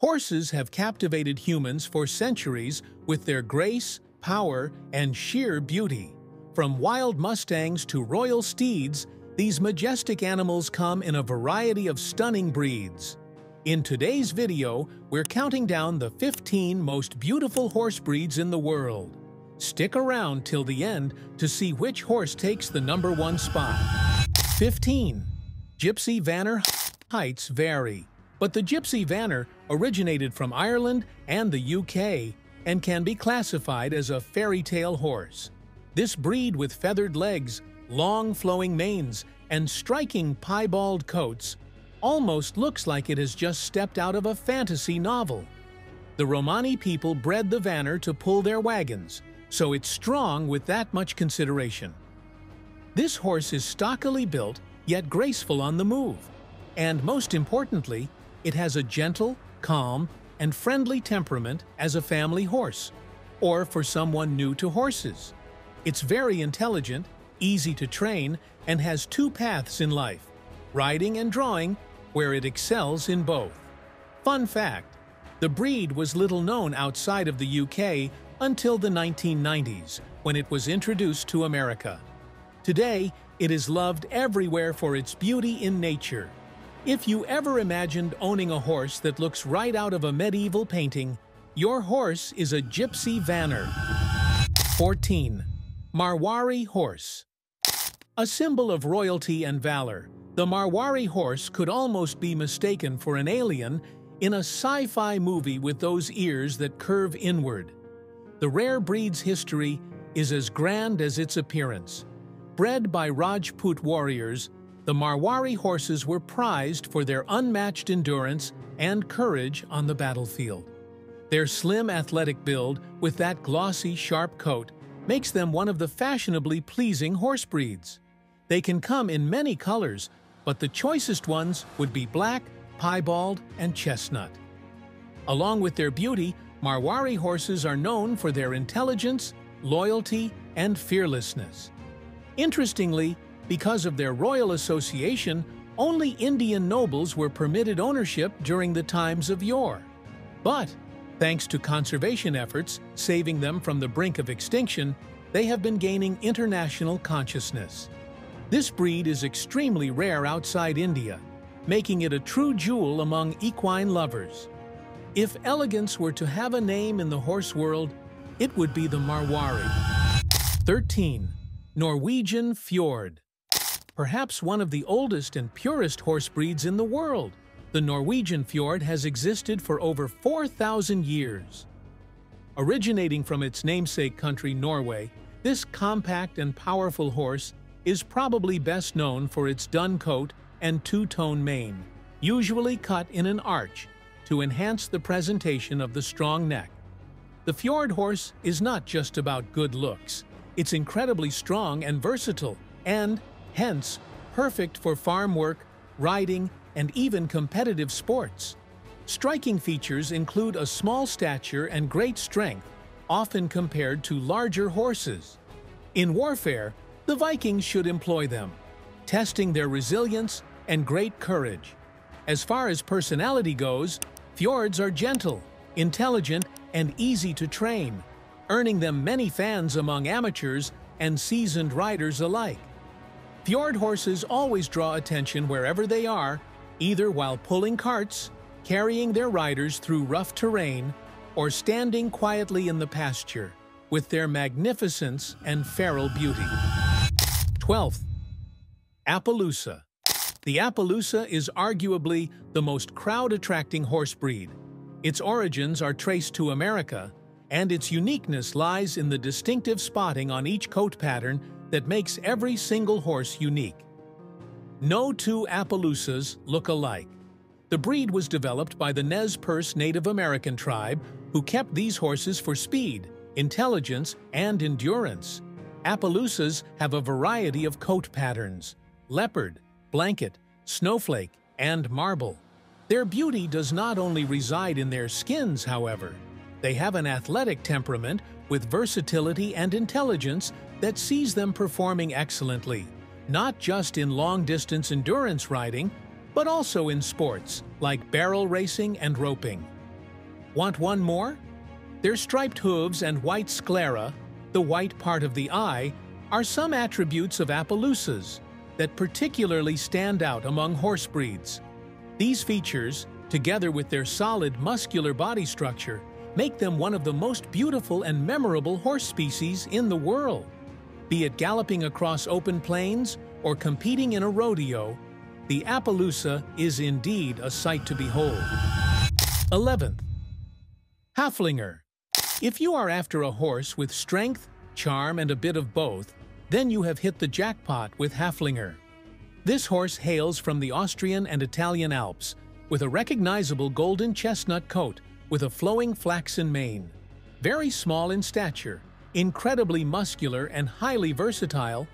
Horses have captivated humans for centuries with their grace, power, and sheer beauty. From wild Mustangs to royal steeds, these majestic animals come in a variety of stunning breeds. In today's video, we're counting down the 15 most beautiful horse breeds in the world. Stick around till the end to see which horse takes the #1 spot. 15. Gypsy Vanner. Heights vary, but the Gypsy Vanner originated from Ireland and the UK and can be classified as a fairy tale horse. This breed with feathered legs, long flowing manes, and striking piebald coats almost looks like it has just stepped out of a fantasy novel. The Romani people bred the Vanner to pull their wagons, so it's strong with that much consideration. This horse is stockily built, yet graceful on the move. And most importantly, it has a gentle, calm, and friendly temperament as a family horse, or for someone new to horses. It's very intelligent, easy to train, and has 2 paths in life, riding and drawing, where it excels in both. Fun fact, the breed was little known outside of the UK until the 1990s, when it was introduced to America. Today, it is loved everywhere for its beauty in nature. If you ever imagined owning a horse that looks right out of a medieval painting, your horse is a Gypsy Vanner. 14. Marwari horse. A symbol of royalty and valor, the Marwari horse could almost be mistaken for an alien in a sci-fi movie with those ears that curve inward. The rare breed's history is as grand as its appearance. Bred by Rajput warriors, the Marwari horses were prized for their unmatched endurance and courage on the battlefield. Their slim athletic build with that glossy, sharp coat makes them one of the fashionably pleasing horse breeds. They can come in many colors, but the choicest ones would be black, piebald, and chestnut. Along with their beauty, Marwari horses are known for their intelligence, loyalty, and fearlessness. Interestingly, because of their royal association, only Indian nobles were permitted ownership during the times of yore. But, thanks to conservation efforts saving them from the brink of extinction, they have been gaining international consciousness. This breed is extremely rare outside India, making it a true jewel among equine lovers. If elegance were to have a name in the horse world, it would be the Marwari. 13. Norwegian Fjord. Perhaps one of the oldest and purest horse breeds in the world, the Norwegian Fjord has existed for over 4,000 years. Originating from its namesake country Norway, this compact and powerful horse is probably best known for its dun coat and 2-tone mane, usually cut in an arch, to enhance the presentation of the strong neck. The Fjord horse is not just about good looks. It's incredibly strong and versatile, and hence, perfect for farm work, riding, and even competitive sports. Striking features include a small stature and great strength, often compared to larger horses. In warfare, the Vikings should employ them, testing their resilience and great courage. As far as personality goes, Fjords are gentle, intelligent, and easy to train, earning them many fans among amateurs and seasoned riders alike. Fjord horses always draw attention wherever they are, either while pulling carts, carrying their riders through rough terrain, or standing quietly in the pasture, with their magnificence and feral beauty. 12th. Appaloosa. The Appaloosa is arguably the most crowd-attracting horse breed. Its origins are traced to America, and its uniqueness lies in the distinctive spotting on each coat pattern that makes every single horse unique. No 2 Appaloosas look alike. The breed was developed by the Nez Perce Native American tribe, who kept these horses for speed, intelligence, and endurance. Appaloosas have a variety of coat patterns: leopard, blanket, snowflake, and marble. Their beauty does not only reside in their skins, however. They have an athletic temperament with versatility and intelligence that sees them performing excellently, not just in long-distance endurance riding, but also in sports like barrel racing and roping. Want one more? Their striped hooves and white sclera, the white part of the eye, are some attributes of Appaloosas that particularly stand out among horse breeds. These features, together with their solid muscular body structure, make them one of the most beautiful and memorable horse species in the world. Be it galloping across open plains or competing in a rodeo, the Appaloosa is indeed a sight to behold. 11th. Haflinger. If you are after a horse with strength, charm, and a bit of both, then you have hit the jackpot with Haflinger. This horse hails from the Austrian and Italian Alps, with a recognizable golden chestnut coat with a flowing flaxen mane. Very small in stature, incredibly muscular and highly versatile,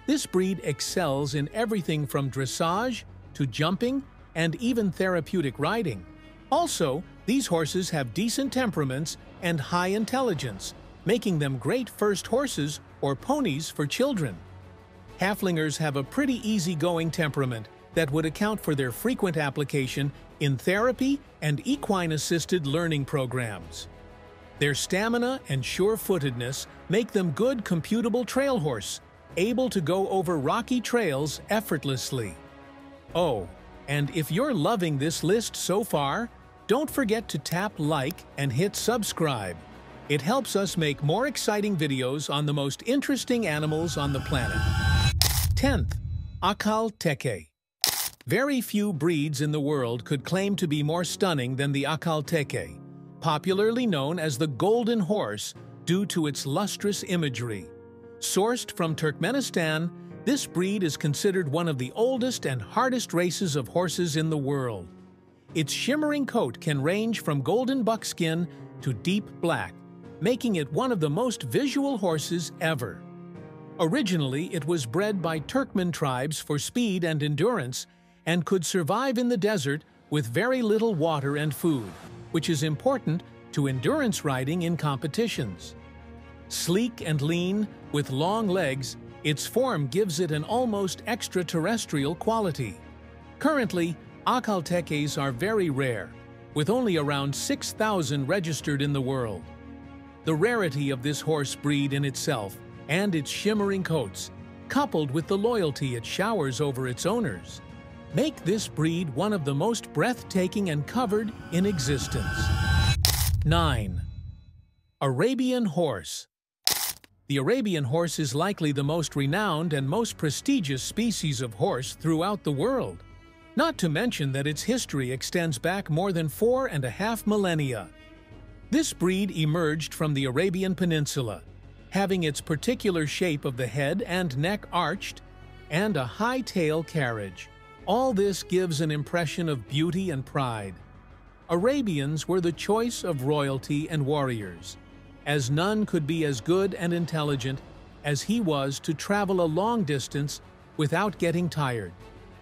this breed excels in everything from dressage to jumping and even therapeutic riding. Also, these horses have decent temperaments and high intelligence, making them great first horses or ponies for children. Haflingers have a pretty easygoing temperament that would account for their frequent application in therapy and equine-assisted learning programs. Their stamina and sure-footedness make them good computable trail horse, able to go over rocky trails effortlessly. Oh, and if you're loving this list so far, don't forget to tap like and hit subscribe. It helps us make more exciting videos on the most interesting animals on the planet. 10th. Akhal-Teke. Very few breeds in the world could claim to be more stunning than the Akhal-Teke, popularly known as the Golden Horse due to its lustrous imagery. Sourced from Turkmenistan, this breed is considered one of the oldest and hardest races of horses in the world. Its shimmering coat can range from golden buckskin to deep black, making it one of the most visual horses ever. Originally, it was bred by Turkmen tribes for speed and endurance, and could survive in the desert with very little water and food, which is important to endurance riding in competitions. Sleek and lean, with long legs, its form gives it an almost extraterrestrial quality. Currently, Akhal-Tekes are very rare, with only around 6,000 registered in the world. The rarity of this horse breed in itself and its shimmering coats, coupled with the loyalty it showers over its owners, make this breed one of the most breathtaking and covered in existence. 9. Arabian horse. The Arabian horse is likely the most renowned and most prestigious species of horse throughout the world, not to mention that its history extends back more than 4.5 millennia. This breed emerged from the Arabian Peninsula, having its particular shape of the head and neck arched, and a high tail carriage. All this gives an impression of beauty and pride. Arabians were the choice of royalty and warriors, as none could be as good and intelligent as he was to travel a long distance without getting tired,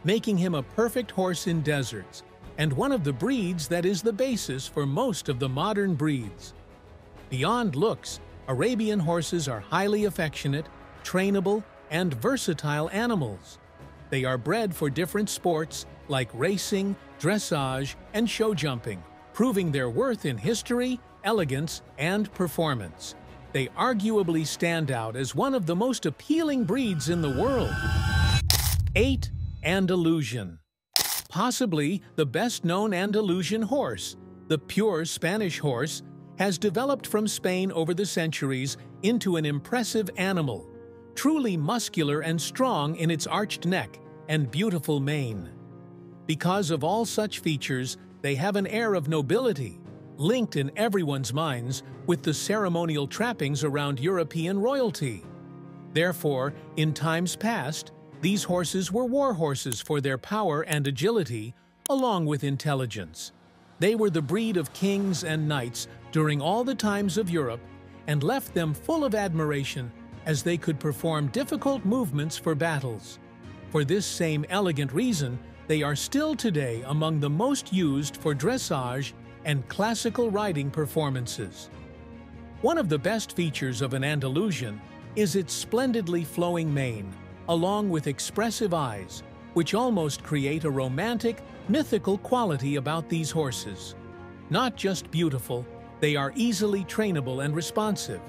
making him a perfect horse in deserts, and one of the breeds that is the basis for most of the modern breeds. Beyond looks, Arabian horses are highly affectionate, trainable, and versatile animals. They are bred for different sports like racing, dressage, and show jumping, proving their worth in history, elegance, and performance. They arguably stand out as one of the most appealing breeds in the world. 8. Andalusian. Possibly the best-known Andalusian horse, the pure Spanish horse, has developed from Spain over the centuries into an impressive animal, truly muscular and strong in its arched neck and beautiful mane. Because of all such features, they have an air of nobility, linked in everyone's minds with the ceremonial trappings around European royalty. Therefore, in times past, these horses were war horses for their power and agility, along with intelligence. They were the breed of kings and knights during all the times of Europe and left them full of admiration as they could perform difficult movements for battles. For this same elegant reason, they are still today among the most used for dressage and classical riding performances. One of the best features of an Andalusian is its splendidly flowing mane, along with expressive eyes, which almost create a romantic, mythical quality about these horses. Not just beautiful, they are easily trainable and responsive.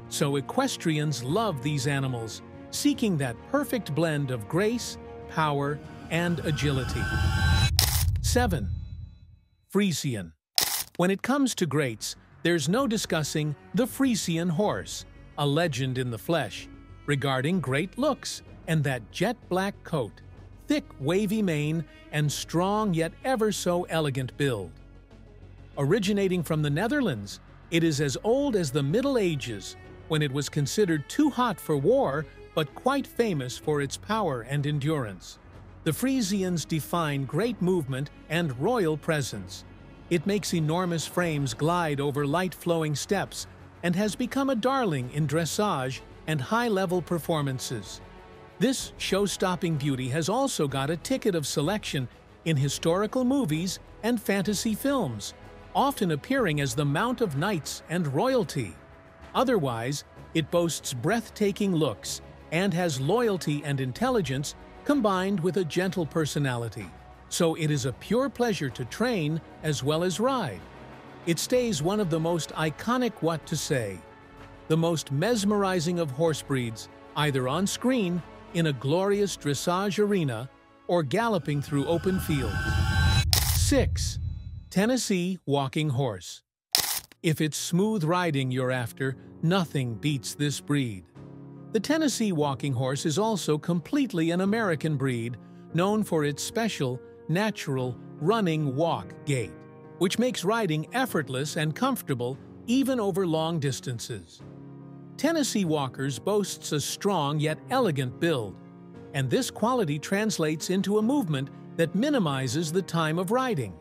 So equestrians love these animals, seeking that perfect blend of grace, power, and agility. 7. Friesian. When it comes to greats, there's no discussing the Friesian horse, a legend in the flesh, regarding great looks and that jet-black coat, thick wavy mane, and strong yet ever so elegant build. Originating from the Netherlands, it is as old as the Middle Ages, when it was considered too hot for war but quite famous for its power and endurance. The Friesians define great movement and royal presence. It makes enormous frames glide over light-flowing steps and has become a darling in dressage and high-level performances. This show-stopping beauty has also got a ticket of selection in historical movies and fantasy films, often appearing as the mount of knights and royalty. Otherwise, it boasts breathtaking looks and has loyalty and intelligence combined with a gentle personality. So it is a pure pleasure to train as well as ride. It stays one of the most iconic the most mesmerizing of horse breeds, either on screen, in a glorious dressage arena, or galloping through open fields. 6. Tennessee walking horse. If it's smooth riding you're after, nothing beats this breed. The Tennessee walking horse is also completely an American breed, known for its special, natural, running walk gait, which makes riding effortless and comfortable even over long distances. Tennessee Walkers boasts a strong yet elegant build, and this quality translates into a movement that minimizes the time of riding.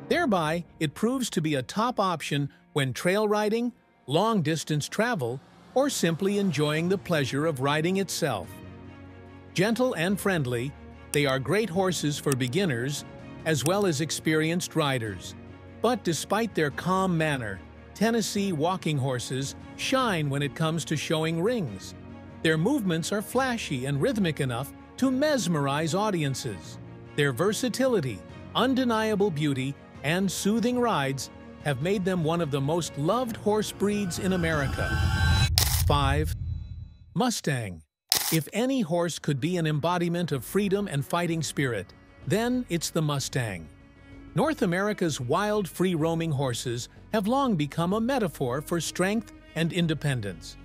Thereby, it proves to be a top option when trail riding, long-distance travel, or simply enjoying the pleasure of riding itself. Gentle and friendly, they are great horses for beginners as well as experienced riders. But despite their calm manner, Tennessee walking horses shine when it comes to showing rings. Their movements are flashy and rhythmic enough to mesmerize audiences. Their versatility, undeniable beauty, and soothing rides have made them one of the most loved horse breeds in America. 5. Mustang. If any horse could be an embodiment of freedom and fighting spirit, then it's the Mustang. North America's wild, free-roaming horses have long become a metaphor for strength and independence.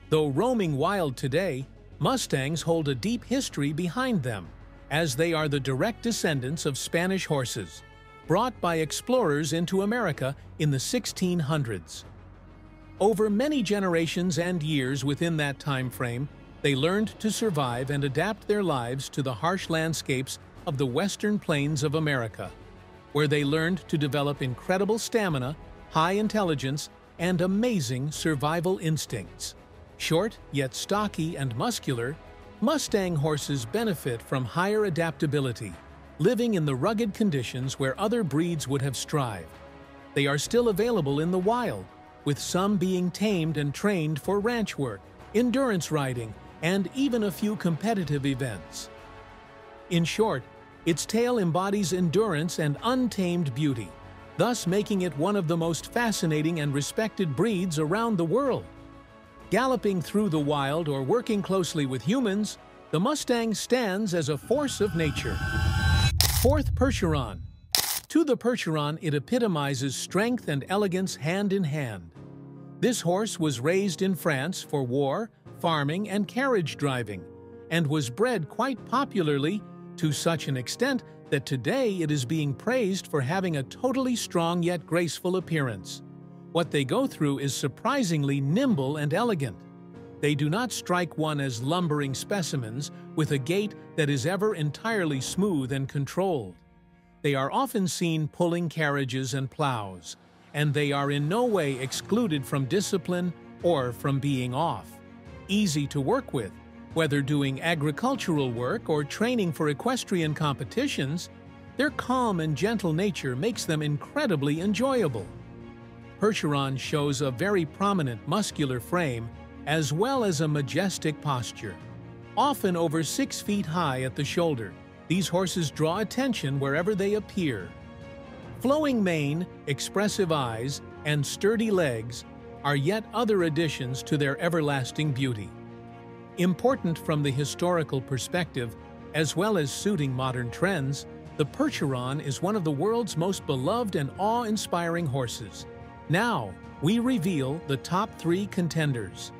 Though roaming wild today, Mustangs hold a deep history behind them, as they are the direct descendants of Spanish horses, brought by explorers into America in the 1600s. Over many generations and years within that time frame, they learned to survive and adapt their lives to the harsh landscapes of the western plains of America, where they learned to develop incredible stamina, high intelligence, and amazing survival instincts. Short, yet stocky and muscular, Mustang horses benefit from higher adaptability, living in the rugged conditions where other breeds would have strived. They are still available in the wild, with some being tamed and trained for ranch work, endurance riding, and even a few competitive events. In short, its tail embodies endurance and untamed beauty, thus making it one of the most fascinating and respected breeds around the world. Galloping through the wild or working closely with humans, the Mustang stands as a force of nature. 4th Percheron. To the Percheron, it epitomizes strength and elegance hand in hand. This horse was raised in France for war, farming, and carriage driving, and was bred quite popularly to such an extent that today it is being praised for having a totally strong yet graceful appearance. What they go through is surprisingly nimble and elegant. They do not strike one as lumbering specimens with a gait that is ever entirely smooth and controlled. They are often seen pulling carriages and plows, and they are in no way excluded from discipline or from being off. Easy to work with, whether doing agricultural work or training for equestrian competitions, their calm and gentle nature makes them incredibly enjoyable. Percheron shows a very prominent muscular frame as well as a majestic posture. Often over 6 feet high at the shoulder, these horses draw attention wherever they appear. Flowing mane, expressive eyes, and sturdy legs are yet other additions to their everlasting beauty. Important from the historical perspective, as well as suiting modern trends, the Percheron is one of the world's most beloved and awe-inspiring horses. Now, we reveal the top 3 contenders.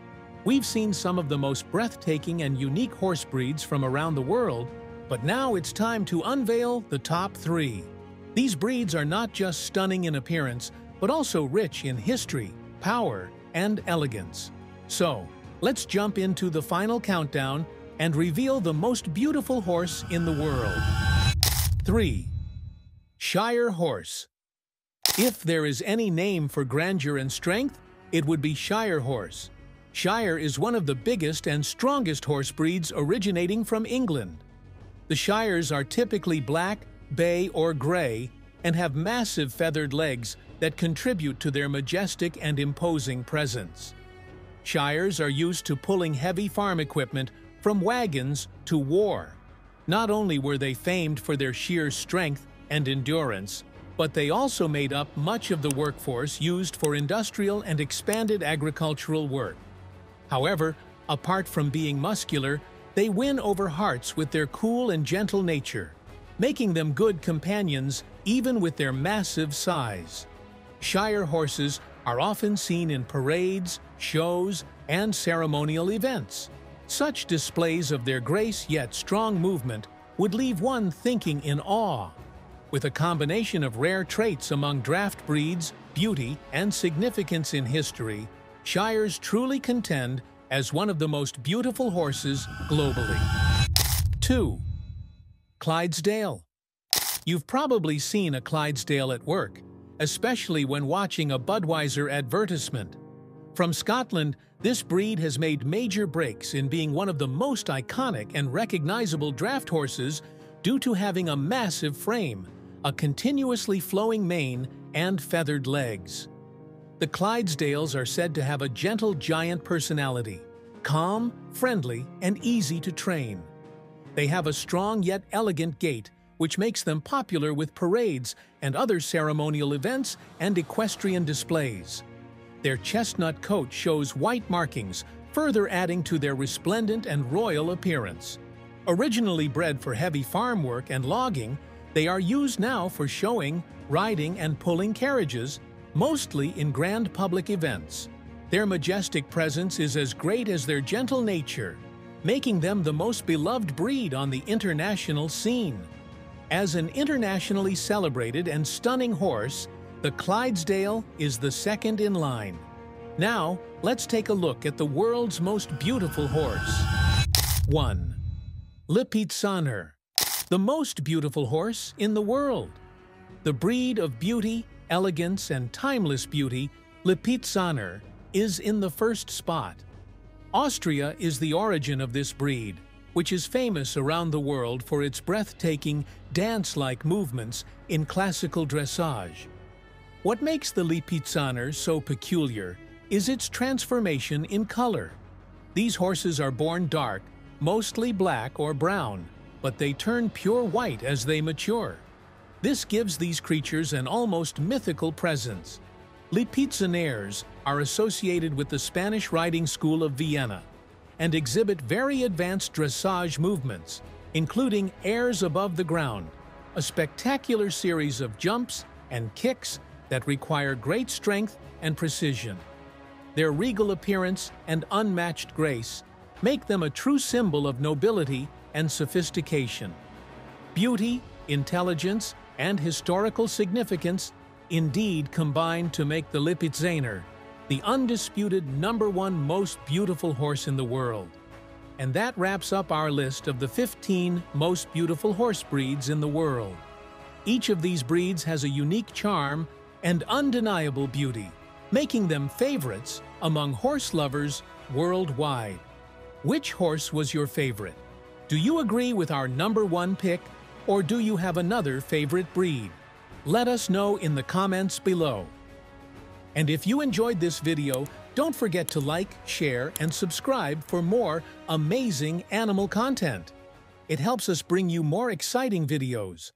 We've seen some of the most breathtaking and unique horse breeds from around the world, but now it's time to unveil the top 3. These breeds are not just stunning in appearance, but also rich in history, power, and elegance. So, let's jump into the final countdown and reveal the most beautiful horse in the world. 3. Shire Horse. If there is any name for grandeur and strength, it would be Shire Horse. Shire is one of the biggest and strongest horse breeds originating from England. The Shires are typically black, bay, or gray, and have massive feathered legs that contribute to their majestic and imposing presence. Shires are used to pulling heavy farm equipment from wagons to war. Not only were they famed for their sheer strength and endurance, but they also made up much of the workforce used for industrial and expanded agricultural work. However, apart from being muscular, they win over hearts with their cool and gentle nature, making them good companions even with their massive size. Shire horses are often seen in parades, shows, and ceremonial events. Such displays of their grace yet strong movement would leave one thinking in awe. With a combination of rare traits among draft breeds, beauty, and significance in history, Shires truly contend as one of the most beautiful horses globally. 2. Clydesdale. You've probably seen a Clydesdale at work, especially when watching a Budweiser advertisement. From Scotland, this breed has made major breaks in being one of the most iconic and recognizable draft horses due to having a massive frame, a continuously flowing mane, and feathered legs. The Clydesdales are said to have a gentle giant personality, calm, friendly, and easy to train. They have a strong yet elegant gait, which makes them popular with parades and other ceremonial events and equestrian displays. Their chestnut coat shows white markings, further adding to their resplendent and royal appearance. Originally bred for heavy farm work and logging, they are used now for showing, riding, and pulling carriages, mostly in grand public events. Their majestic presence is as great as their gentle nature, making them the most beloved breed on the international scene. As an internationally celebrated and stunning horse, the Clydesdale is the second in line. Now, let's take a look at the world's most beautiful horse. 1. Lipizzaner, the most beautiful horse in the world. The breed of beauty, elegance, and timeless beauty, Lipizzaner, is in the first spot. Austria is the origin of this breed, which is famous around the world for its breathtaking, dance-like movements in classical dressage. What makes the Lipizzaner so peculiar is its transformation in color. These horses are born dark, mostly black or brown, but they turn pure white as they mature. This gives these creatures an almost mythical presence. Lipizzaners are associated with the Spanish riding school of Vienna and exhibit very advanced dressage movements, including airs above the ground, a spectacular series of jumps and kicks that require great strength and precision. Their regal appearance and unmatched grace make them a true symbol of nobility and sophistication. Beauty, intelligence, and historical significance indeed combine to make the Lipizzaner the undisputed #1 most beautiful horse in the world. And that wraps up our list of the 15 most beautiful horse breeds in the world. Each of these breeds has a unique charm and undeniable beauty, making them favorites among horse lovers worldwide. Which horse was your favorite? Do you agree with our #1 pick, or do you have another favorite breed? Let us know in the comments below. And if you enjoyed this video, don't forget to like, share, and subscribe for more amazing animal content. It helps us bring you more exciting videos.